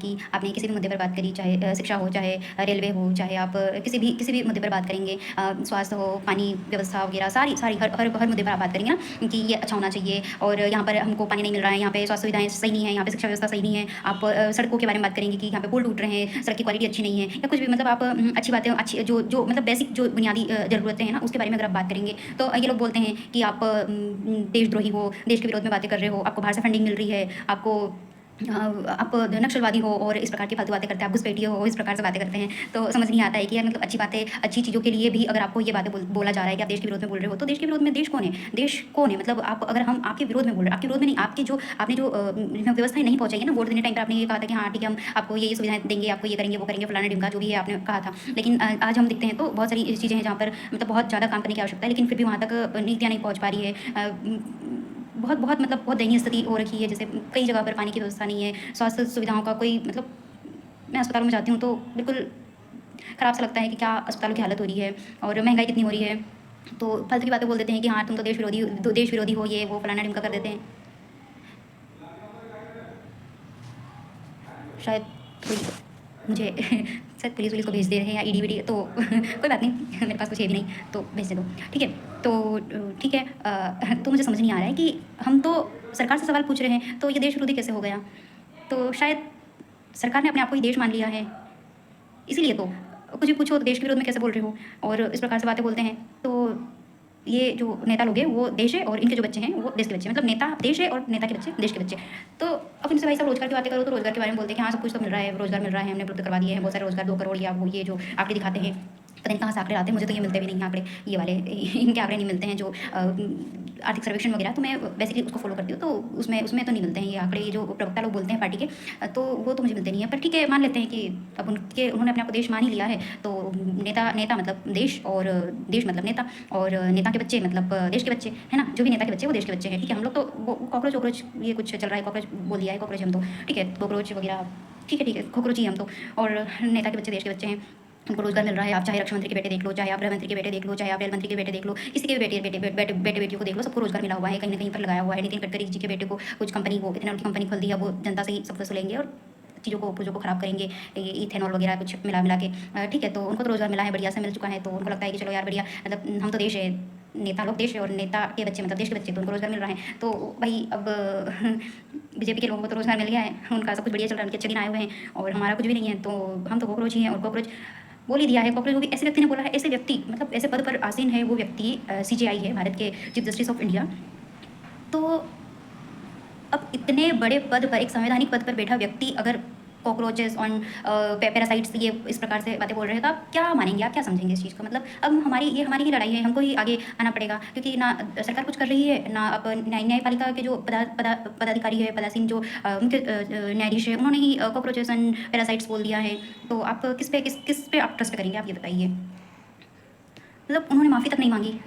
कि आपने किसी भी मुद्दे पर बात करी, चाहे शिक्षा हो, चाहे रेलवे हो, चाहे आप किसी भी मुद्दे पर बात करेंगे, स्वास्थ्य हो, पानी व्यवस्था वगैरह, सारी सारी हर मुद्दे पर आप बात करेंगे ना कि ये अच्छा होना चाहिए और यहाँ पर हमको पानी नहीं मिल रहा है, यहाँ पे स्वास्थ्य सुविधाएँ सही नहीं है, यहाँ पे शिक्षा व्यवस्था सही नहीं है। आप सड़कों के बारे में बात करेंगे कि यहाँ पे पुल टूट रहे हैं, सड़क की क्वालिटी अच्छी नहीं है, या कुछ भी मतलब आप अच्छी बातें, अच्छी जो मतलब बेसिक जो बुनियादी ज़रूरतें हैं ना, उसके बारे में अगर आप बात करेंगे तो ये लोग बोलते हैं कि आप देशद्रोही हो, देश के विरोध में बातें कर रहे हो, आपको बाहर से फंडिंग मिल रही है, आपको आप नक्सलवादी हो और इस प्रकार की फालतू बातें करते हैं, आप घुसपैठिए हो, इस प्रकार से बातें करते हैं। तो समझ नहीं आता है कि यार मतलब अच्छी बातें, अच्छी चीज़ों के लिए भी अगर आपको ये बातें बोला जा रहा है कि आप देश के विरोध में बोल रहे हो, तो देश के विरोध में देश कौन है? देश कौन है? मतलब आप, अगर हम आपके विरोध में बोल रहे हैं, आपके विरोध में नहीं, आपकी जो आपने जो व्यवस्थाएँ नहीं पहुँचाई है ना, वोट देने टाइम पर आपने ये कहा था कि हाँ ठीक है, हम आपको ये सुविधाएँ देंगे, आपको ये करेंगे, वो करेंगे, फलाना ढिमका जो भी है आपने कहा था। लेकिन आज हम देखते हैं तो बहुत सारी चीज़ें हैं जहाँ पर मतलब बहुत ज़्यादा काम करने की आवश्यकता है, लेकिन फिर भी वहाँ तक नीतियाँ नहीं पहुँच पा रही है। बहुत बहुत मतलब बहुत दयनीय स्थिति हो रखी है, जैसे कई जगह पर पानी की व्यवस्था नहीं है, स्वास्थ्य सुविधाओं का कोई मतलब, मैं अस्पतालों में जाती हूँ तो बिल्कुल ख़राब सा लगता है कि क्या अस्पतालों की हालत हो रही है और महंगाई कितनी हो रही है। तो फालतू की बातें बोल देते हैं कि हाँ तुम तो देश विरोधी हो, ये वो फलाना ढिमका कर देते हैं। शायद कोई मुझे शायद पुलिस वुलिस को भेज दे रहे हैं या ईडी वीडी, तो कोई बात नहीं, मेरे पास कुछ है भी नहीं तो भेज दे दो, ठीक है। तो ठीक है, तो मुझे समझ नहीं आ रहा है कि हम तो सरकार से सवाल पूछ रहे हैं तो ये देश विरोधी कैसे हो गया? तो शायद सरकार ने अपने आप को ही देश मान लिया है, इसीलिए तो कुछ भी पूछो तो देश के विरोध में कैसे बोल रहे हो और इस प्रकार से बातें बोलते हैं। तो ये जो नेता लोग हैं वो देश है और इनके जो बच्चे हैं वो देश के बच्चे, मतलब नेता देश है और नेता के बच्चे देश के बच्चे। तो अब इनसे भाई साहब रोजगार की बातें करो तो रोजगार के बारे में बोलते हैं कि हाँ सब कुछ तो मिल रहा है, रोजगार मिल रहा है, हमने उपलब्ध करवा दिए हैं बहुत सारे रोजगार, 2 करोड़ या वो ये जो आंकड़े दिखाते हैं, पता नहीं कहाँ से आंकड़े आते हैं, मुझे तो ये मिलते भी नहीं हैं आंकड़े, ये वाले इनके आंकड़े नहीं मिलते हैं जो आर्थिक सर्वेक्षण वगैरह, तो मैं बेसिकली उसको फॉलो करती हूँ, तो उसमें उसमें तो नहीं मिलते हैं ये आंकड़े, ये जो प्रवक्ता लोग बोलते हैं पार्टी के, तो वो तो मुझे मिलते नहीं है। पर ठीक है, मान लेते हैं कि अब उन्होंने अपने आप को देश मान ही लिया है, तो नेता नेता मतलब देश और देश मतलब नेता और नेता के बच्चे मतलब देश के बच्चे, है ना? जो भी नेता के बच्चे वो देश के बच्चे हैं, ठीक है। हम लोग तो वो कॉकरोच वॉकरोच ये कुछ चल रहा है, कॉकरोच बोल दिया है, कॉकरोच हम तो, ठीक है, कॉकरोच वगैरह, ठीक है, कॉकरोच ही हम तो, और नेता के बच्चे देश के बच्चे हैं, उनको रोजगार मिल रहा है। आप चाहे रक्षा मंत्री के बेटे देख लो, चाहे आप गृह मंत्री के बेटे देख लो, चाहे आप रेल मंत्री के बेटे देख लो, किसी के भी बेटियों को देख लो, सबको रोजगार मिला हुआ है, कहीं ना कहीं पर लगाया हुआ है। नितिन गडकरी जी के बेटे को कुछ कंपनी, वो इथेनॉल की कंपनी खोल दी है, वो जनता से ही सब वसूलेंगे और चीज़ों को ख़राब करेंगे, ये इथेनॉल वगैरह कुछ मिला के, ठीक है। तो उनको तो रोज़गार मिला है, बढ़िया से मिल चुका है, तो उनको लगता है कि चलो यार बढ़िया, मतलब हम तो देश है, नेता लोग देश है और नेता के बच्चे मतलब देश के बच्चे, तो उनको रोज़गार मिल रहा है। तो भाई अब बीजेपी के लोगों को तो रोज़गार मिल गया है, उनका सब कुछ बढ़िया चल रहा है, उनके अच्छे दिन आए हुए हैं और हमारा कुछ भी नहीं है, तो हम तो कॉकरोच ही हैं। और कॉकरोच बोल ही दिया है, कॉकरोच वो भी ऐसे व्यक्ति ने बोला है, ऐसे व्यक्ति मतलब ऐसे पद पर आसीन है वो व्यक्ति, सीजेआई है, भारत के चीफ जस्टिस ऑफ इंडिया। तो अब इतने बड़े पद पर, एक संवैधानिक पद पर बैठा व्यक्ति अगर कॉकरोचेस ऑन पैरासाइट्स ये इस प्रकार से बातें बोल रहे हैं, तो आप क्या मानेंगे, आप क्या समझेंगे इस चीज़ को? मतलब अब हमारी ही लड़ाई है, हमको ही आगे आना पड़ेगा, क्योंकि ना सरकार कुछ कर रही है, ना अब न्यायपालिका के जो पदाधिकारी है, पदासीन जो मुख्य न्यायाधीश है, उन्होंने ही कॉकरोचेस एंड पैरासाइट्स बोल दिया है। तो आप किस पे आप ट्रस्ट करेंगे, आप ये बताइए। मतलब उन्होंने माफ़ी तक नहीं मांगी,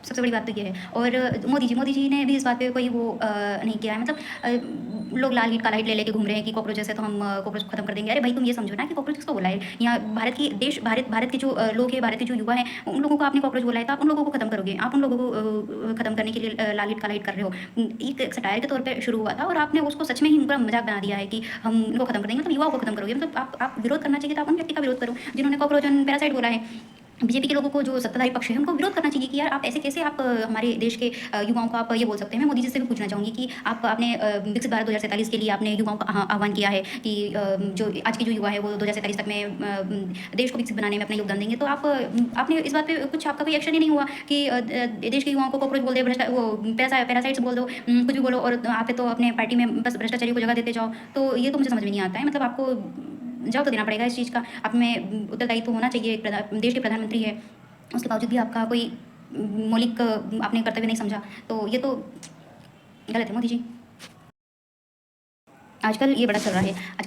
सबसे बड़ी बात तो ये है। और मोदी जी ने भी इस बात पे कोई वो नहीं किया है, मतलब लोग लाल ईट काला ईट ले लेके घूम रहे हैं कि कॉकरोचेस है तो हम कॉकरोच खत्म कर देंगे। अरे भाई तुम ये समझो ना कि कॉकरोच किसको बोला है? यहाँ भारत के जो लोग हैं, भारत के जो युवा हैं, उन लोगों को आपने कॉकरोच बोला है, तो आप उन लोगों को खत्म करोगे, आप उन लोगों को खत्म करने के लिए लाल ईट काला ईट कर रहे हो। एक सटायर के तौर पर शुरू हुआ था और आपने उसको सच में ही पूरा मजाक बना दिया है कि हम इनको खत्म कर देंगे, मतलब युवाओं को खत्म करोगे। मतलब आप विरोध करना चाहिए, तो आप उन व्यक्ति का विरोध करो जिन्होंने कॉकरोच एंड पैरासाइट बोला है। बीजेपी के लोगों को, जो सत्ताधारी पक्ष है, उनको विरोध करना चाहिए कि यार आप ऐसे कैसे आप हमारे देश के युवाओं को आप ये बोल सकते हैं। मैं मोदी जी से भी पूछना चाहूँगी कि आपने विकसित भारत 2047 के लिए आपने युवाओं का आह्वान किया है कि जो आज के जो युवा है वो 2047 तक में देश को विकसित बनाने में अपना योगदान देंगे। तो आपने इस बात पे कुछ, आपका कोई एक्शन ही नहीं हुआ कि देश के युवाओं को कॉकरोच बोल दे, वो पैरासाइट्स बोल दो, कुछ भी बोलो, और आप तो अपने पार्टी में बस भ्रष्टाचारियों को जगह देते जाओ। तो ये तो मुझे समझ में नहीं आता है, मतलब आपको जवाब तो देना पड़ेगा इस चीज़ का। आप में उत्तरदायित्व होना चाहिए, देश के प्रधानमंत्री है, उसके बावजूद भी आपका कोई मौलिक आपने कर्तव्य नहीं समझा, तो ये तो गलत है मोदी जी। आजकल ये बड़ा चल रहा है, आजकल